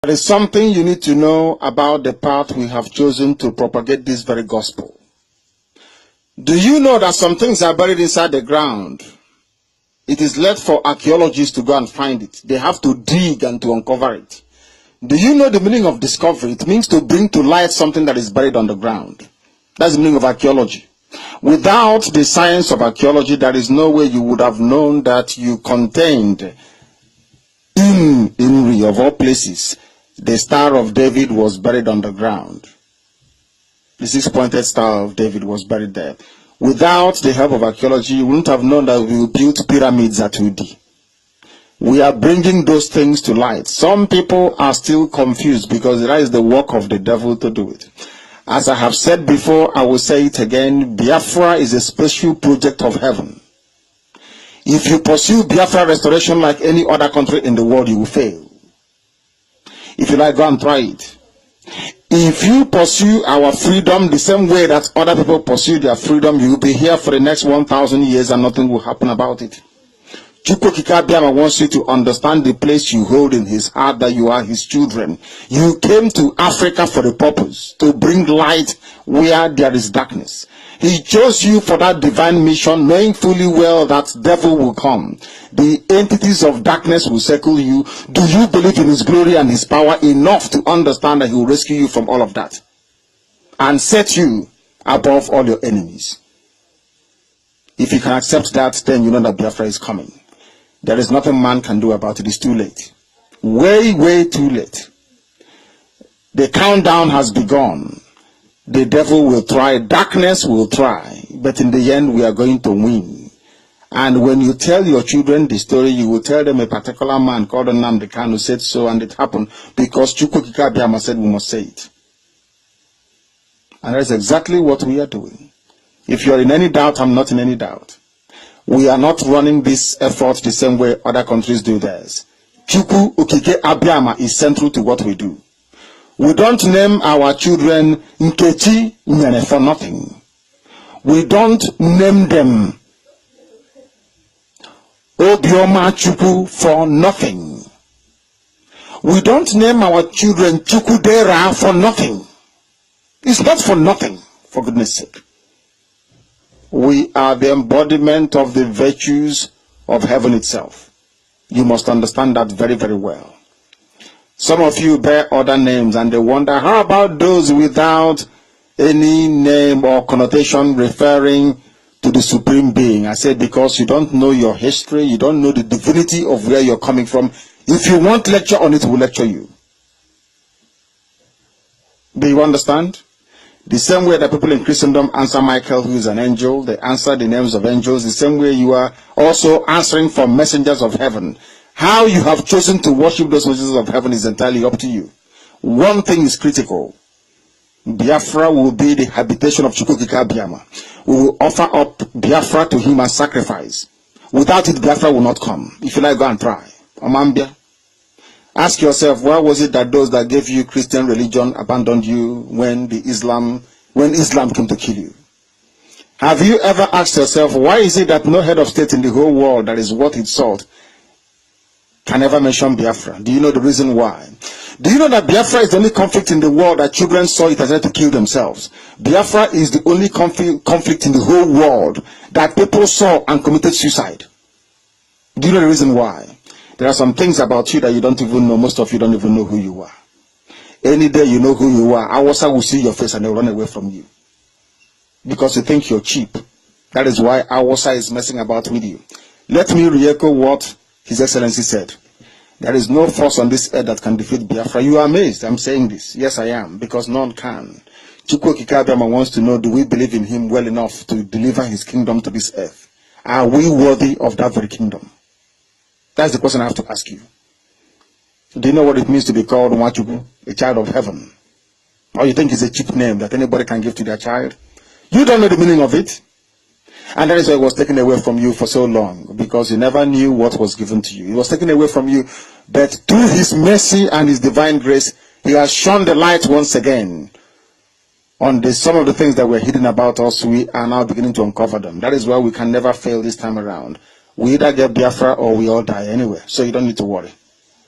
There is something you need to know about the path we have chosen to propagate this very gospel. Do you know that some things are buried inside the ground? It is left for archaeologists to go and find it. They have to dig and to uncover it. Do you know the meaning of discovery? It means to bring to light something that is buried on the ground. That's the meaning of archaeology. Without the science of archaeology, there is no way you would have known that you contained in Inri, of all places, the Star of David was buried underground. The six-pointed Star of David was buried there. Without the help of archaeology, you wouldn't have known that we built pyramids at Udi. We are bringing those things to light. Some people are still confused because that is the work of the devil to do it. As I have said before, I will say it again, Biafra is a special project of heaven. If you pursue Biafra restoration like any other country in the world, you will fail. If you like, go and try it. If you pursue our freedom the same way that other people pursue their freedom, you will be here for the next 1,000 years and nothing will happen about it. Chukwukika wants you to understand the place you hold in his heart, that you are his children. You came to Africa for the purpose to bring light where there is darkness. He chose you for that divine mission, knowing fully well that devil will come. The entities of darkness will circle you. Do you believe in his glory and his power enough to understand that he will rescue you from all of that and set you above all your enemies? If you can accept that, then you know that Biafra is coming. There is nothing man can do about it. It's too late. Way, way too late. The countdown has begun. The devil will try, darkness will try, but in the end we are going to win. And when you tell your children the story, you will tell them a particular man called Kanu'S said so, and it happened because Chukwukika said we must say it. And that's exactly what we are doing. If you are in any doubt, I'm not in any doubt. We are not running this effort the same way other countries do theirs. Chukwukika Abiyama is central to what we do. We don't name our children kcee for nothing. We don't name them Obioma Chukwu for nothing. We don't name our children Chukudera for nothing. It's not for nothing, for goodness sake. We are the embodiment of the virtues of heaven itself. You must understand that very, very well. Some of you bear other names and they wonder, how about those without any name or connotation referring to the Supreme Being? I said, because you don't know your history, you don't know the divinity of where you're coming from. If you want lecture on it, we'll lecture you. Do you understand? The same way that people in Christendom answer Michael, who is an angel, they answer the names of angels, the same way you are also answering for messengers of heaven. How you have chosen to worship those messengers of heaven is entirely up to you. One thing is critical. Biafra will be the habitation of Chukwukika Abiyama. We will offer up Biafra to him as sacrifice. Without it, Biafra will not come. If you like, go and try. Omambia. Ask yourself, why was it that those that gave you Christian religion abandoned you when Islam came to kill you? Have you ever asked yourself, why is it that no head of state in the whole world that is worth its salt can ever mention Biafra? Do you know the reason why? Do you know that Biafra is the only conflict in the world that children saw it as to kill themselves? Biafra is the only conflict in the whole world that people saw and committed suicide. Do you know the reason why? There are some things about you that you don't even know. Most of you don't even know who you are. Any day you know who you are, Awasa will see your face and they'll run away from you. Because you think you're cheap. That is why Awasa is messing about with you. Let me re-echo what His Excellency said. There is no force on this earth that can defeat Biafra. You are amazed. I'm saying this. Yes, I am. Because none can. Chukwukika Abiyama wants to know, do we believe in him well enough to deliver his kingdom to this earth? Are we worthy of that very kingdom? That's the question I have to ask you. Do you know what it means to be called Nwachukwu, a child of heaven? Or you think it's a cheap name that anybody can give to their child? You don't know the meaning of it. And that is why it was taken away from you for so long, because you never knew what was given to you. It was taken away from you, but through his mercy and his divine grace, he has shone the light once again on some of the things that were hidden about us. We are now beginning to uncover them. That is why we can never fail this time around. We either get Biafra or we all die anyway, so you don't need to worry.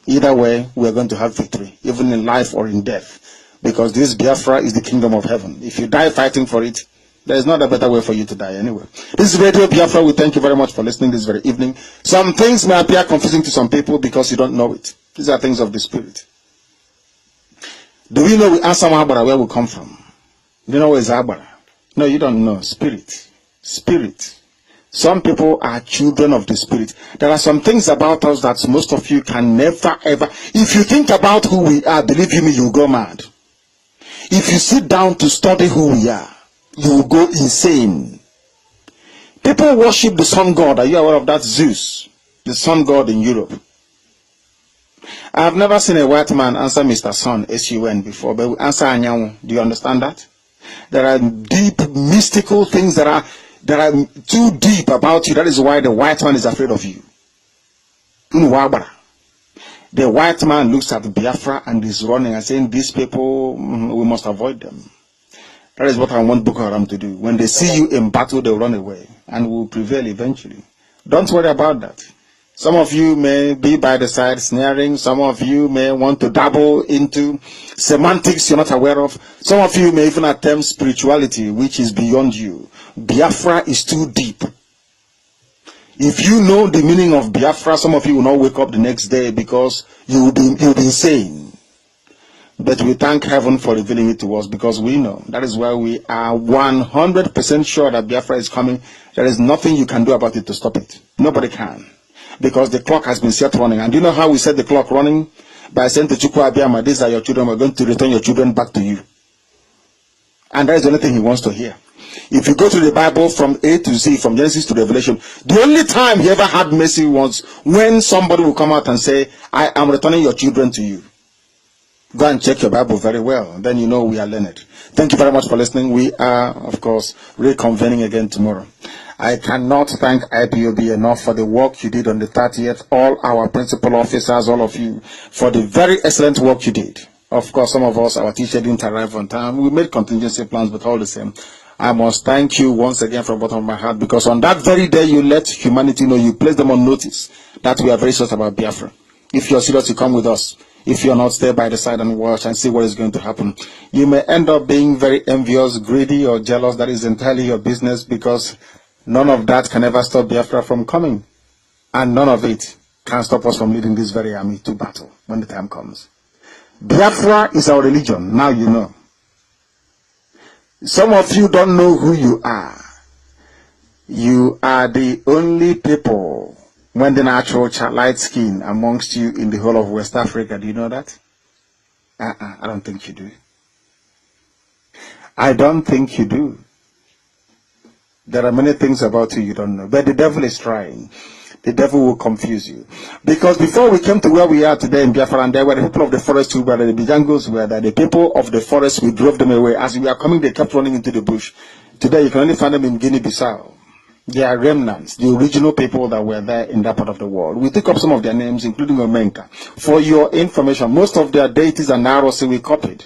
Either way, we are going to have victory, even in life or in death, because this Biafra is the kingdom of heaven. If you die fighting for it, there is not a better way for you to die anyway. This is Radio Biafra. We thank you very much for listening this very evening. Some things may appear confusing to some people because you don't know it. These are things of the spirit. Do we know we answer Mahabara where we come from? Do you know where is Abara? No, you don't know. Spirit. Spirit. Some people are children of the spirit. There are some things about us that most of you can never ever. If you think about who we are, believe you me, you'll go mad. If you sit down to study who we are, you will go insane. People worship the sun god. Are you aware of that? Zeus, the sun god in Europe. I have never seen a white man answer Mr. Sun, S-U-N, before, but we answer Anyanwu. Do you understand that? There are deep, mystical things that are too deep about you. That is why the white man is afraid of you. The white man looks at Biafra and is running and saying, these people, we must avoid them. That is what I want Boko Haram to do. When they see you in battle, they'll run away and will prevail eventually. Don't worry about that. Some of you may be by the side snaring. Some of you may want to dabble into semantics you're not aware of. Some of you may even attempt spirituality, which is beyond you. Biafra is too deep. If you know the meaning of Biafra, some of you will not wake up the next day because you'll be insane. But we thank heaven for revealing it to us because we know. That is why we are 100% sure that Biafra is coming. There is nothing you can do about it to stop it. Nobody can. Because the clock has been set running. And do you know how we set the clock running? By saying to Chukwu Abiyama, these are your children, we're going to return your children back to you. And that is the only thing he wants to hear. If you go to the Bible from A to Z, from Genesis to Revelation, the only time he ever had mercy was when somebody will come out and say, I am returning your children to you. Go and check your Bible very well. Then you know we are learned. Thank you very much for listening. We are, of course, reconvening again tomorrow. I cannot thank IPOB enough for the work you did on the 30th. All our principal officers, all of you, for the very excellent work you did. Of course, some of us, our teacher didn't arrive on time. We made contingency plans, but all the same, I must thank you once again from the bottom of my heart, because on that very day you let humanity know, you placed them on notice that we are very serious about Biafra. If you're serious, you come with us. If you're not, stay by the side and watch and see what is going to happen. You may end up being very envious, greedy, or jealous. That is entirely your business, because none of that can ever stop Biafra from coming. And none of it can stop us from leading this very army to battle when the time comes. Biafra is our religion. Now you know. Some of you don't know who you are. You are the only people when the natural light skin amongst you in the whole of West Africa. Do you know that? I don't think you do. I don't think you do. There are many things about you don't know. But the devil is trying. The devil will confuse you. Because before we came to where we are today in Biafra, and there were the people of the forest who were there, the Bijangos were there, the people of the forest, we drove them away. As we are coming, they kept running into the bush. Today you can only find them in Guinea-Bissau. They are remnants, the original people that were there in that part of the world. We took up some of their names, including Omenka. For your information, most of their deities and arrows we copied.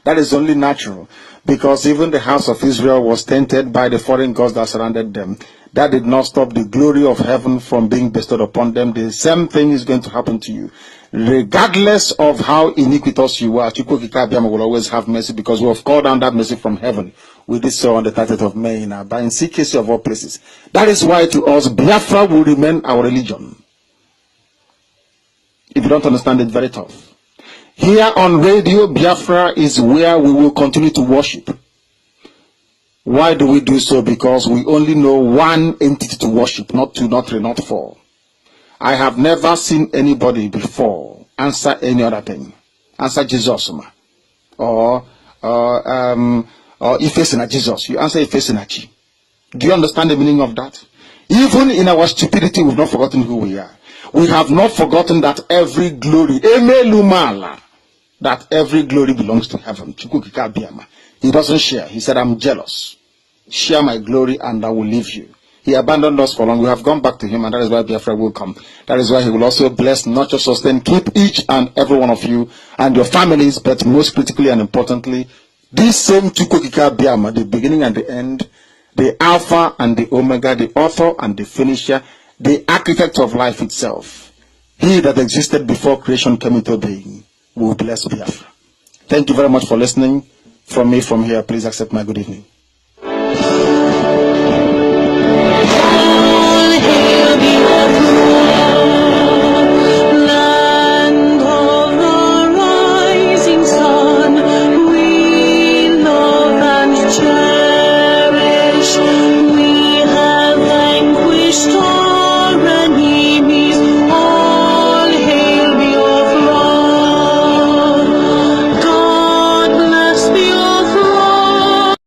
That is only natural, because even the house of Israel was tainted by the foreign gods that surrounded them. That did not stop the glory of heaven from being bestowed upon them. The same thing is going to happen to you. Regardless of how iniquitous you are, Chukwu Abiyama will always have mercy, because we have called down that mercy from heaven. We did so on the 30th of May in Aba, in kcee of all places. That is why to us, Biafra will remain our religion. If you don't understand it, very tough. Here on radio, Biafra is where we will continue to worship. Why do we do so? Because we only know one entity to worship, not two, not three, not four. I have never seen anybody before answer any other thing. Answer Jesus, or if it's in Jesus, you answer if it's in a chi. Do you understand the meaning of that? Even in our stupidity, we've not forgotten who we are. We have not forgotten that every glory, that every glory belongs to heaven. He doesn't share. He said, I'm jealous. Share my glory and I will leave you. He abandoned us for long. We have gone back to him, and that is why Biafra will come. That is why he will also bless, not just sustain, keep each and every one of you and your families, but most critically and importantly, this same Chukwu Abiyama, the beginning and the end, the Alpha and the Omega, the author and the finisher, the architect of life itself. He that existed before creation came into being will bless Biafra. Thank you very much for listening. From me, from here, please accept my good evening.